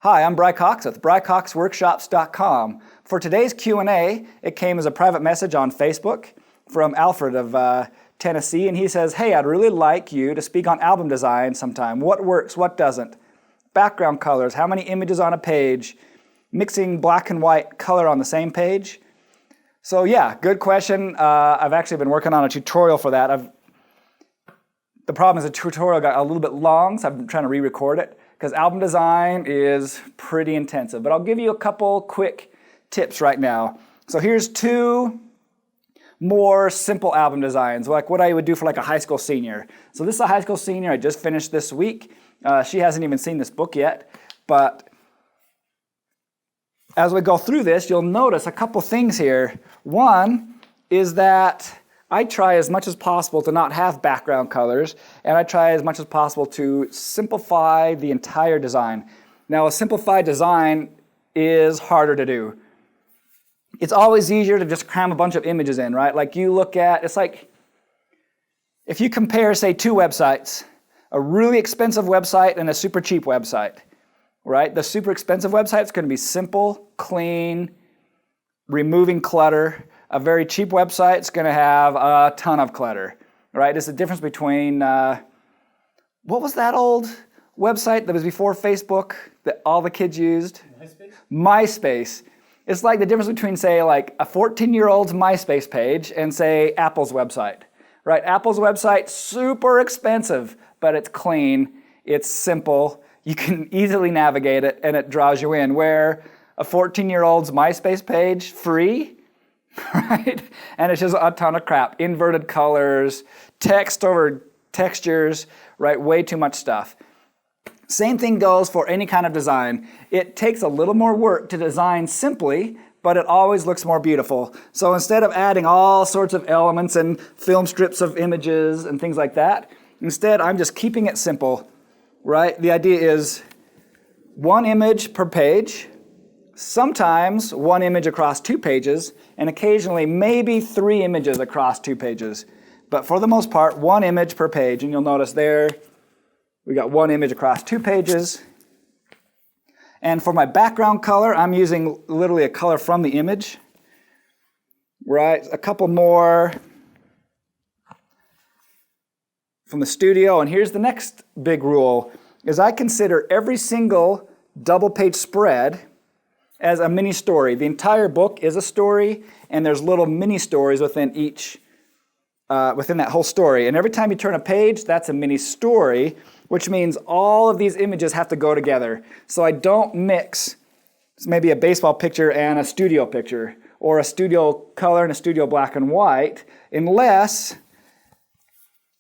Hi, I'm Bry Cox with BryCoxWORKSHOPS.com. For today's Q&A, it came as a private message on Facebook from Alfred of Tennessee, and he says, hey, I'd really like you to speak on album design sometime. What works, what doesn't? Background colors, how many images on a page? Mixing black and white color on the same page? So yeah, good question. I've actually been working on a tutorial for that. The problem is the tutorial got a little bit long, so I've been trying to re-record it, because album design is pretty intensive. But I'll give you a couple quick tips right now. So here's two more simple album designs, like what I would do for like a high school senior. So this is a high school senior I just finished this week. She hasn't even seen this book yet, but as we go through this, you'll notice a couple things here. One is that I try as much as possible to not have background colors, and I try as much as possible to simplify the entire design. Now, a simplified design is harder to do. It's always easier to just cram a bunch of images in, right? Like you look at, it's like if you compare, say, two websites, a really expensive website and a super cheap website, right? The super expensive website is going to be simple, clean, removing clutter. A very cheap website is going to have a ton of clutter, right? It's the difference between, what was that old website that was before Facebook that all the kids used? MySpace. It's like the difference between, say, like a 14-year-old's MySpace page and, say, Apple's website, right? Apple's website, super expensive, but it's clean, it's simple, you can easily navigate it, and it draws you in, where a 14-year-old's MySpace page, free, right? And it's just a ton of crap. Inverted colors, text over textures, right? Way too much stuff. Same thing goes for any kind of design. It takes a little more work to design simply, but it always looks more beautiful. So instead of adding all sorts of elements and film strips of images and things like that, instead I'm just keeping it simple, right? The idea is one image per page, sometimes one image across 2 pages, and occasionally maybe 3 images across 2 pages. But for the most part, 1 image per page, and you'll notice there we got 1 image across 2 pages. And for my background color, I'm using literally a color from the image, right? A couple more from the studio, and here's the next big rule, is I consider every single double-page spread as a mini story. The entire book is a story, and there's little mini stories within each, within that whole story. And every time you turn a page, that's a mini story, which means all of these images have to go together. So I don't mix maybe a baseball picture and a studio picture, or a studio color and a studio black and white, unless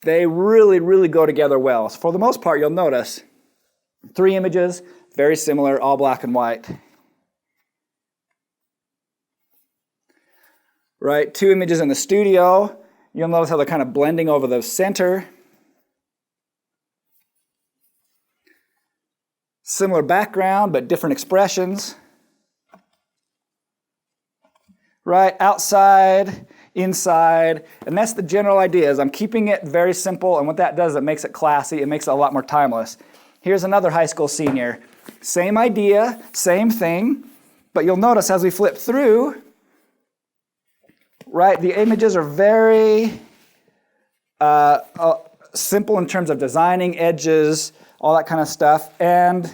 they really, really go together well. So for the most part, you'll notice 3 images, very similar, all black and white. Right, 2 images in the studio. You'll notice how they're kind of blending over the center. Similar background, but different expressions. Right, outside, inside, and that's the general idea, is I'm keeping it very simple, and what that does, it makes it classy, it makes it a lot more timeless. Here's another high school senior. Same idea, same thing, but you'll notice as we flip through, right, the images are very simple in terms of designing, edges, all that kind of stuff, and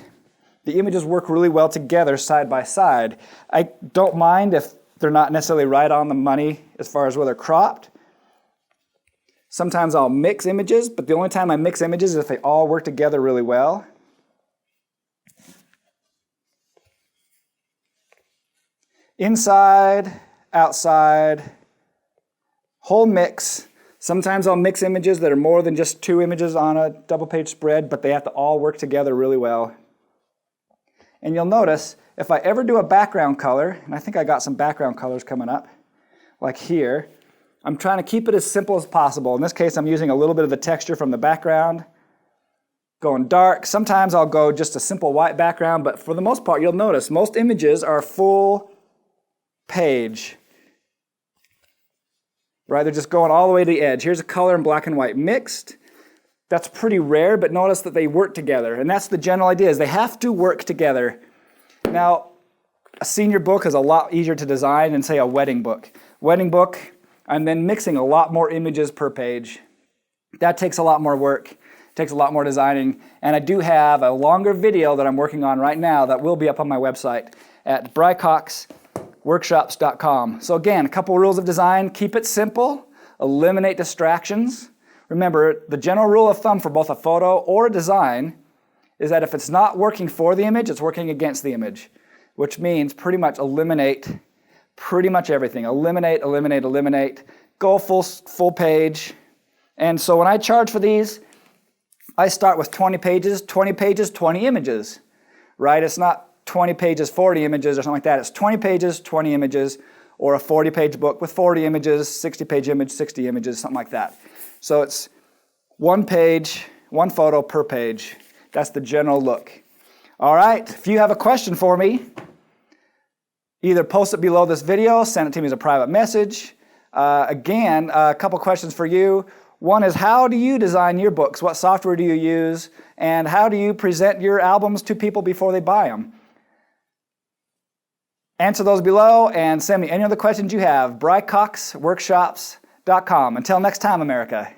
the images work really well together side by side. I don't mind if they're not necessarily right on the money as far as where they're cropped. Sometimes I'll mix images, but the only time I mix images is if they all work together really well. Inside, outside, whole mix. Sometimes I'll mix images that are more than just 2 images on a double-page spread, but they have to all work together really well. And you'll notice, if I ever do a background color, and I think I got some background colors coming up, like here, I'm trying to keep it as simple as possible. In this case, I'm using a little bit of the texture from the background, going dark. Sometimes I'll go just a simple white background, but for the most part, you'll notice most images are full page. Right, they're just going all the way to the edge. Here's a color and black and white mixed. That's pretty rare, but notice that they work together. And that's the general idea, is they have to work together. Now, a senior book is a lot easier to design than, say, a wedding book. Wedding book, I'm then mixing a lot more images per page. That takes a lot more work, takes a lot more designing, and I do have a longer video that I'm working on right now that will be up on my website at BryCoxWORKSHOPS.com. So again, a couple rules of design: keep it simple, eliminate distractions. Remember, the general rule of thumb for both a photo or a design is that if it's not working for the image, it's working against the image, which means pretty much eliminate pretty much everything. Eliminate, eliminate, eliminate. Go full page. And so when I charge for these, I start with 20 pages, 20 pages, 20 images, right? It's not 20 pages, 40 images or something like that. It's 20 pages, 20 images, or a 40-page book with 40 images, 60-page image, 60 images, something like that. So it's one page, one photo per page. That's the general look. All right, if you have a question for me, either post it below this video, send it to me as a private message. Again, a couple questions for you. One is, how do you design your books? What software do you use? And how do you present your albums to people before they buy them? Answer those below and send me any other questions you have. BryCoxWORKSHOPS.com. Until next time, America.